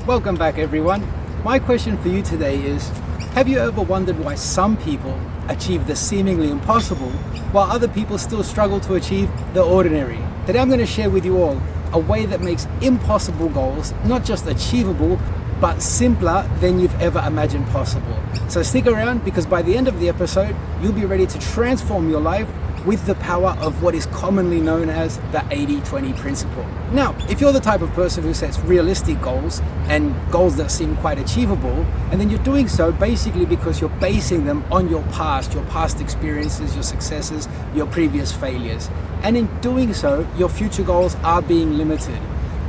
Welcome back, everyone. My question for you today is, have you ever wondered why some people achieve the seemingly impossible while other people still struggle to achieve the ordinary? Today I'm going to share with you all a way that makes impossible goals not just achievable, but simpler than you've ever imagined possible. So stick around, because by the end of the episode, you'll be ready to transform your life with the power of what is commonly known as the 80-20 principle. Now, if you're the type of person who sets realistic goals and goals that seem quite achievable, and then you're doing so basically because you're basing them on your past experiences, your successes, your previous failures. And in doing so, your future goals are being limited.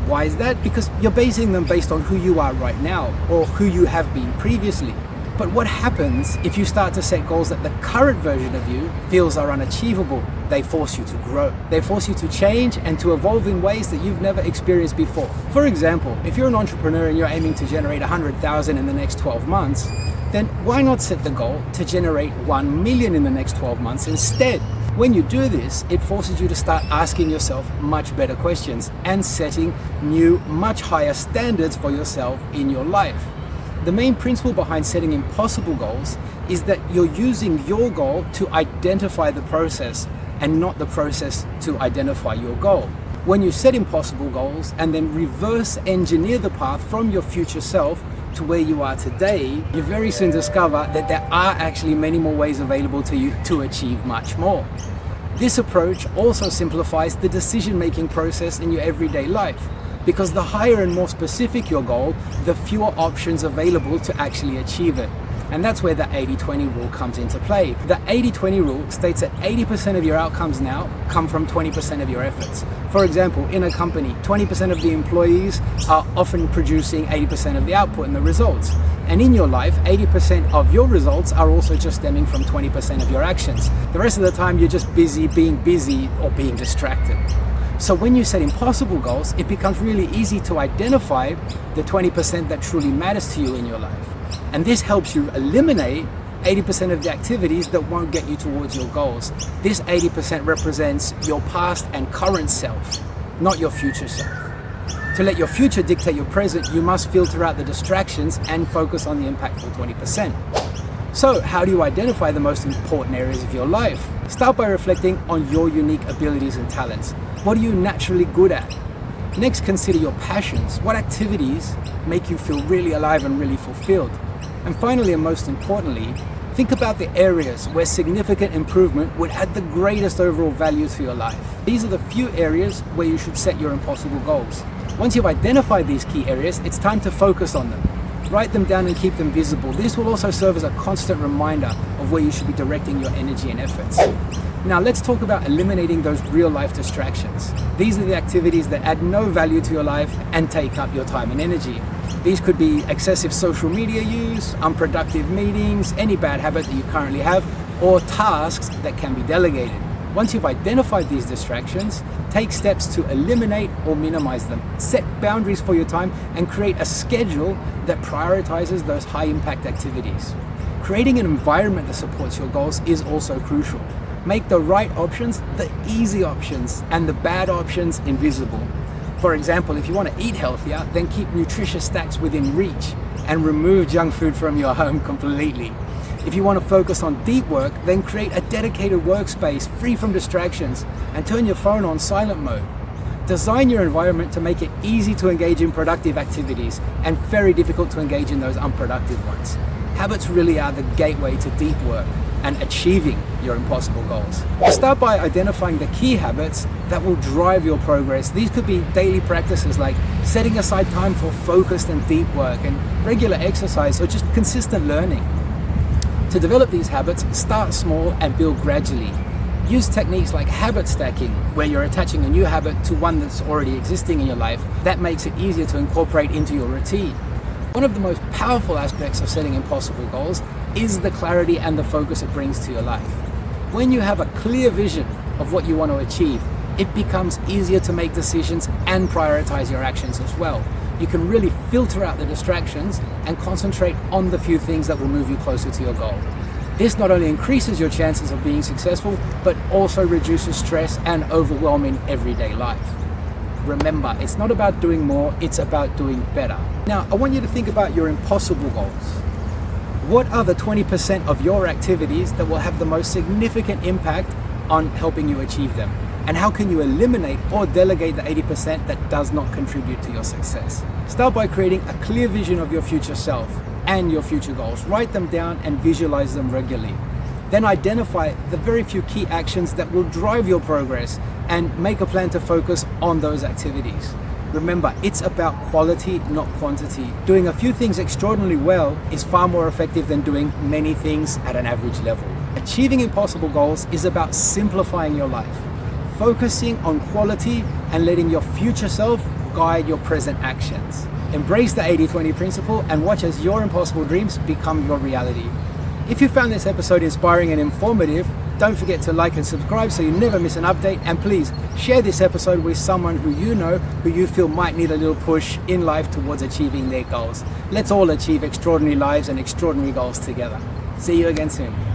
Why is that? Because you're basing them based on who you are right now or who you have been previously. But what happens if you start to set goals that the current version of you feels are unachievable? They force you to grow. They force you to change and to evolve in ways that you've never experienced before. For example, if you're an entrepreneur and you're aiming to generate 100,000 in the next 12 months, then why not set the goal to generate 1 million in the next 12 months instead? When you do this, it forces you to start asking yourself much better questions and setting new, much higher standards for yourself in your life. The main principle behind setting impossible goals is that you're using your goal to identify the process and not the process to identify your goal. When you set impossible goals and then reverse engineer the path from your future self to where you are today, you very soon discover that there are actually many more ways available to you to achieve much more. This approach also simplifies the decision-making process in your everyday life, because the higher and more specific your goal, the fewer options available to actually achieve it. And that's where the 80-20 rule comes into play. The 80-20 rule states that 80% of your outcomes now come from 20% of your efforts. For example, in a company, 20% of the employees are often producing 80% of the output and the results. And in your life, 80% of your results are also just stemming from 20% of your actions. The rest of the time, you're just busy or being distracted. So when you set impossible goals, it becomes really easy to identify the 20% that truly matters to you in your life. And this helps you eliminate 80% of the activities that won't get you towards your goals. This 80% represents your past and current self, not your future self. To let your future dictate your present, you must filter out the distractions and focus on the impactful 20%. So how do you identify the most important areas of your life? Start by reflecting on your unique abilities and talents. What are you naturally good at? Next, consider your passions. What activities make you feel really alive and really fulfilled? And finally, and most importantly, think about the areas where significant improvement would add the greatest overall value to your life. These are the few areas where you should set your impossible goals. Once you've identified these key areas, it's time to focus on them. Write them down and keep them visible. This will also serve as a constant reminder of where you should be directing your energy and efforts. Now let's talk about eliminating those real-life distractions. These are the activities that add no value to your life and take up your time and energy. These could be excessive social media use, unproductive meetings, any bad habit that you currently have, or tasks that can be delegated. Once you've identified these distractions, take steps to eliminate or minimize them. Set boundaries for your time and create a schedule that prioritizes those high-impact activities. Creating an environment that supports your goals is also crucial. Make the right options the easy options and the bad options invisible. For example, if you want to eat healthier, then keep nutritious snacks within reach and remove junk food from your home completely. If you want to focus on deep work, then create a dedicated workspace free from distractions and turn your phone on silent mode. Design your environment to make it easy to engage in productive activities and very difficult to engage in those unproductive ones. Habits really are the gateway to deep work and achieving your impossible goals. Start by identifying the key habits that will drive your progress. These could be daily practices like setting aside time for focused and deep work and regular exercise, or just consistent learning. To develop these habits, start small and build gradually. Use techniques like habit stacking, where you're attaching a new habit to one that's already existing in your life. That makes it easier to incorporate into your routine. One of the most powerful aspects of setting impossible goals is the clarity and the focus it brings to your life. When you have a clear vision of what you want to achieve, it becomes easier to make decisions and prioritize your actions as well. You can really filter out the distractions and concentrate on the few things that will move you closer to your goal. This not only increases your chances of being successful, but also reduces stress and overwhelming everyday life. Remember, it's not about doing more, it's about doing better. Now, I want you to think about your impossible goals. What are the 20% of your activities that will have the most significant impact on helping you achieve them? And how can you eliminate or delegate the 80% that does not contribute to your success? Start by creating a clear vision of your future self and your future goals. Write them down and visualize them regularly. Then identify the very few key actions that will drive your progress and make a plan to focus on those activities. Remember, it's about quality, not quantity. Doing a few things extraordinarily well is far more effective than doing many things at an average level. Achieving impossible goals is about simplifying your life, focusing on quality and letting your future self guide your present actions. Embrace the 80-20 principle and watch as your impossible dreams become your reality. If you found this episode inspiring and informative, don't forget to like and subscribe so you never miss an update, and please share this episode with someone who you know, who you feel might need a little push in life towards achieving their goals. Let's all achieve extraordinary lives and extraordinary goals together. See you again soon.